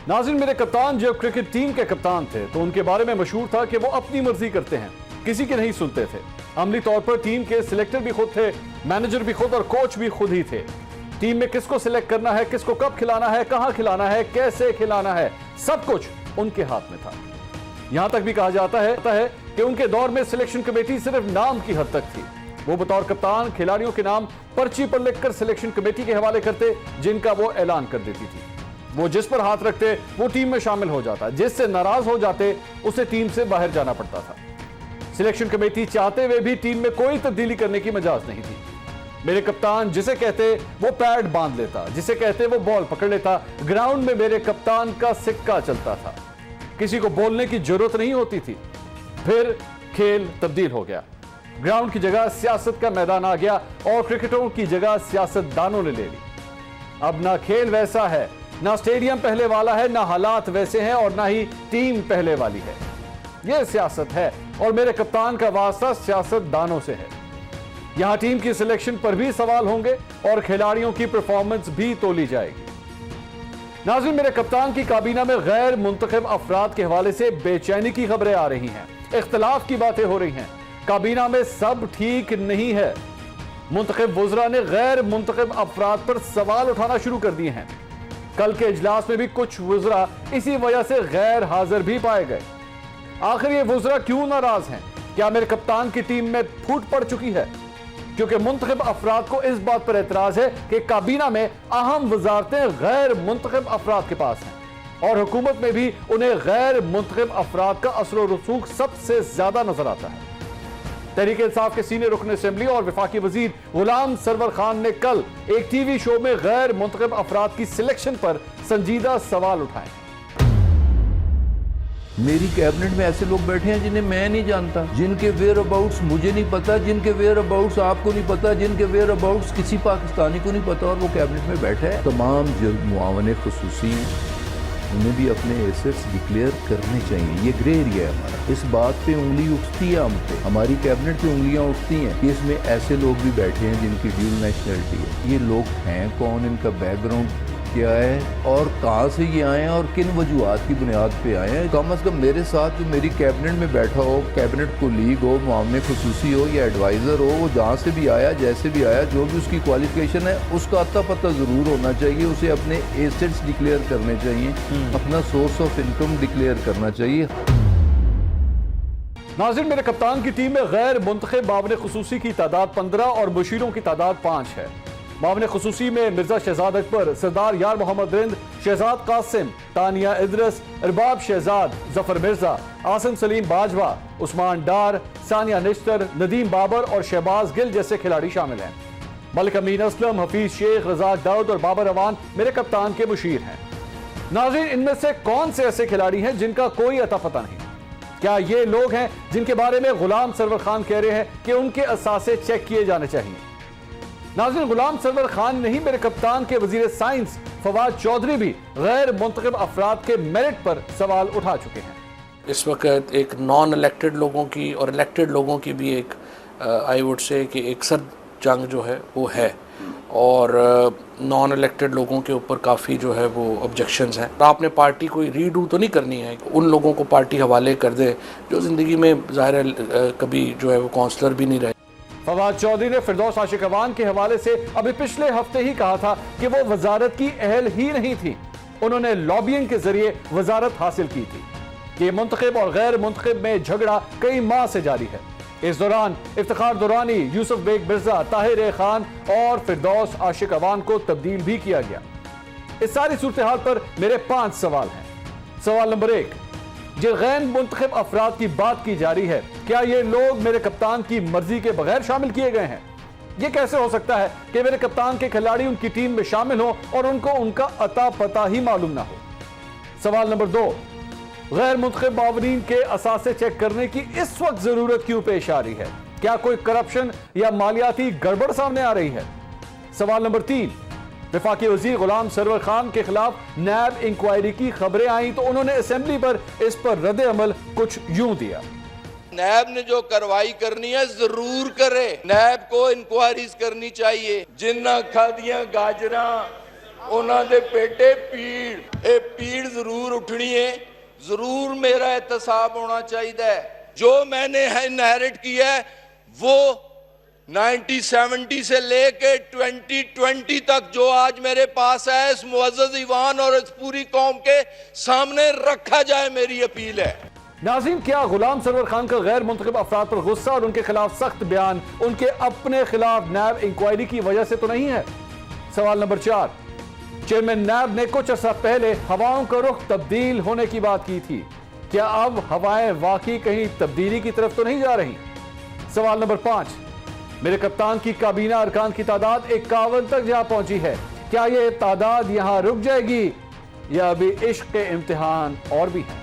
नाज़रीन, मेरे कप्तान जब क्रिकेट टीम के कप्तान थे तो उनके बारे में मशहूर था कि वो अपनी मर्जी करते हैं, किसी की नहीं सुनते थे। अमली तौर पर टीम के सिलेक्टर भी खुद थे, मैनेजर भी खुद और कोच भी खुद ही थे। टीम में किसको सिलेक्ट करना है, किसको कब खिलाना है, कहां खिलाना है, कैसे खिलाना है, सब कुछ उनके हाथ में था। यहां तक भी कहा जाता है कि उनके दौर में सिलेक्शन कमेटी सिर्फ नाम की हद तक थी। वो बतौर कप्तान खिलाड़ियों के नाम पर्ची पर लिखकर सिलेक्शन कमेटी के हवाले करते, जिनका वो ऐलान कर देती थी। वो जिस पर हाथ रखते वो टीम में शामिल हो जाता, जिससे नाराज हो जाते उसे टीम से बाहर जाना पड़ता था। सिलेक्शन कमेटी चाहते हुए भी टीम में कोई तब्दीली करने की मजाज नहीं थी। मेरे कप्तान जिसे कहते वो पैड बांध लेता, जिसे कहते वो बॉल पकड़ लेता। ग्राउंड में मेरे कप्तान का सिक्का चलता था, किसी को बोलने की जरूरत नहीं होती थी। फिर खेल तब्दील हो गया, ग्राउंड की जगह सियासत का मैदान आ गया और क्रिकेटरों की जगह सियासतदानों ने ले ली। अब ना खेल वैसा है, ना स्टेडियम पहले वाला है, ना हालात वैसे हैं और ना ही टीम पहले वाली है। यह सियासत है और मेरे कप्तान का वास्ता सियासतदानों से है। यहां टीम की सिलेक्शन पर भी सवाल होंगे और खिलाड़ियों की परफॉर्मेंस भी तोली जाएगी। नाज़रीन, मेरे कप्तान की काबीना में गैर मुंतखब अफराद के हवाले से बेचैनी की खबरें आ रही हैं, इख्तलाफ की बातें हो रही हैं। काबीना में सब ठीक नहीं है। मुंतखब वुज़रा ने गैर मुंतखब अफराद पर सवाल उठाना शुरू कर दिए हैं। कल के इजलास में भी कुछ वुज़रा इसी वजह से गैर हाजिर भी पाए गए। आखिर ये वुज़रा क्यों नाराज हैं? क्या मेरे कप्तान की टीम में फूट पड़ चुकी है? क्योंकि मुंतखब अफराद को इस बात पर एतराज है कि काबीना में अहम वजारतें गैर मुंतखब अफराद के पास हैं और हुकूमत में भी उन्हें गैर मुंतखब अफराद का असर व रसूख सबसे ज्यादा नजर आता है। तहरीक इंसाफ के सीनियर रुकन असेंबली और वफाकी वजीर गुलाम सरवर खान ने कल एक टीवी शो में गैर मुंतखब अफराद की सिलेक्शन पर संजीदा सवाल उठाए। मेरी कैबिनेट में ऐसे लोग बैठे हैं जिन्हें मैं नहीं जानता, जिनके वेयर अबाउट्स मुझे नहीं पता, जिनके वेयर अबाउट्स आपको नहीं पता, जिनके वेयर अबाउट्स किसी पाकिस्तानी को नहीं पता, और वो कैबिनेट में बैठे हैं। तमाम जो मुआवने खुसूसी उन्हें भी अपने एसेट्स डिक्लेयर करने चाहिए। ये ग्रे एरिया है हमारा। इस बात पे उंगली उठती है हम पे, हमारी कैबिनेट पे उंगलियां उठती हैं कि इसमें ऐसे लोग भी बैठे हैं जिनकी ड्यूल नेशनलिटी है। ये लोग हैं कौन, इनका बैकग्राउंड क्या है और कहाँ से ये आए हैं और किन वजूहात की बुनियाद पे आए हैं। कम से कम मेरे साथ जो मेरी कैबिनेट में बैठा हो, कैबिनेट कोलीग हो, मामले खुसूसी हो या एडवाइज़र हो, वो जहाँ से भी आया, जैसे भी आया, जो भी उसकी क्वालिफिकेशन है उसका अता पता ज़रूर होना चाहिए। उसे अपने एसेट्स डिक्लेयर करने चाहिए, अपना सोर्स ऑफ इनकम डिक्लेयर करना चाहिए। नाज़रीन, मेरे कप्तान की टीम में गैर मुंतखब मामले खुसूसी की तादाद 15 और मुशीरों की तादाद 5 है। मामले खुसूसी में मिर्जा शहजाद अकबर, सरदार यार मोहम्मद रिंद, शहजाद कासिम, तानिया इदरस, अरबाब शहजाद, जफर मिर्जा, आसिम सलीम बाजवा, उस्मान डार, सानिया निश्तर, नदीम बाबर और शहबाज गिल जैसे खिलाड़ी शामिल हैं। मलिक अमीन असलम, हफीज शेख, रजाक दाऊद और बाबर अवान मेरे कप्तान के मुशीर हैं। नाज़रीन, इनमें से कौन से ऐसे खिलाड़ी हैं जिनका कोई अता पता नहीं? क्या ये लोग हैं जिनके बारे में गुलाम सरवर खान कह रहे हैं कि उनके असासे चेक किए जाने चाहिए? नाज़रीन, गुलाम सरवर खान नहीं, मेरे कप्तान के वजीर साइंस फवाद चौधरी भी गैर मुंतखब अफराद के मेरिट पर सवाल उठा चुके हैं। इस वक्त एक नॉन इलेक्टेड लोगों की और इलेक्टेड लोगों की भी एक आई वुड से कि एक सर्द जंग जो है वो है और नॉन इलेक्टेड लोगों के ऊपर काफ़ी जो है वो ऑब्जेक्शंस हैं। आपने पार्टी कोई रीडू तो नहीं करनी है, उन लोगों को पार्टी हवाले कर दे जो ज़िंदगी में ज़ाहिर है कभी जो है वो काउंसलर भी नहीं रहे। फवाद चौधरी ने फिरदौस आशिक अवान के हवाले से अभी पिछले हफ्ते ही कहा था कि वो वजारत की अहल ही नहीं थी, उन्होंने लॉबिंग के जरिए वजारत हासिल की थी। कि मुंतखब और गैर मुंतखब में झगड़ा कई माह से जारी है। इस दौरान इफ्तिखार दुरानी, यूसुफ बेग मिर्जा, ताहिर खान और फिरदौस आशिक अवान को तब्दील भी किया गया। इस सारी सूरत हाल पर मेरे 5 सवाल हैं। सवाल नंबर 1, जो गैर मुंतखब अफराद की बात की जा रही है, क्या ये लोग मेरे कप्तान की मर्जी के बगैर शामिल किए गए हैं? ये कैसे हो सकता है कि मेरे कप्तान के खिलाड़ी उनकी टीम में शामिल हो और उनको उनका अता पता ही मालूम ना हो? सवाल नंबर 2, गैर मुंतखब मावरीन के असासे चेक करने की इस वक्त जरूरत क्यों पेश आ रही है? क्या कोई करप्शन या मालियाती गड़बड़ सामने आ रही है? सवाल नंबर 3, वफाकी वजीर गुलाम सरवर खान के खिलाफ नैब इंक्वायरी की खबरें आई तो उन्होंने असेंबली पर इस पर रद्द अमल कुछ यूं दिया। नैब ने जो कार्रवाई करनी है जरूर करे, नैब को इंक्वायरीज करनी चाहिए। जिन्ना खादियां गाजरा ਉਹਨਾਂ ਦੇ ਪੇਟੇ ਪੀੜ, ਇਹ ਪੀੜ ਜ਼ਰੂਰ उठनी है, जरूर मेरा एहतसाब होना चाहिए। जो मैंने इनहेरिट किया है वो 1970 से लेके 2020 तक जो आज मेरे पास है, इस मुअज़्ज़ज़ ईवान और इस पूरी कौम के सामने रखा जाए, मेरी अपील है। नाज़रीन, क्या गुलाम सरवर खान का गैर मुंतखब अफराद पर गुस्सा और उनके खिलाफ सख्त बयान उनके अपने खिलाफ नैब इंक्वायरी की वजह से तो नहीं है? सवाल नंबर 4, चेयरमैन नैब ने कुछ अर्सा पहले हवाओं का रुख तब्दील होने की बात की थी, क्या अब हवाएं वाकई कहीं तब्दीली की तरफ तो नहीं जा रही? सवाल नंबर 5, मेरे कप्तान की काबीना अरकान की तादाद 51 तक जा पहुंची है, क्या यह तादाद यहां रुक जाएगी या अभी इश्क के इम्तिहान और भी है?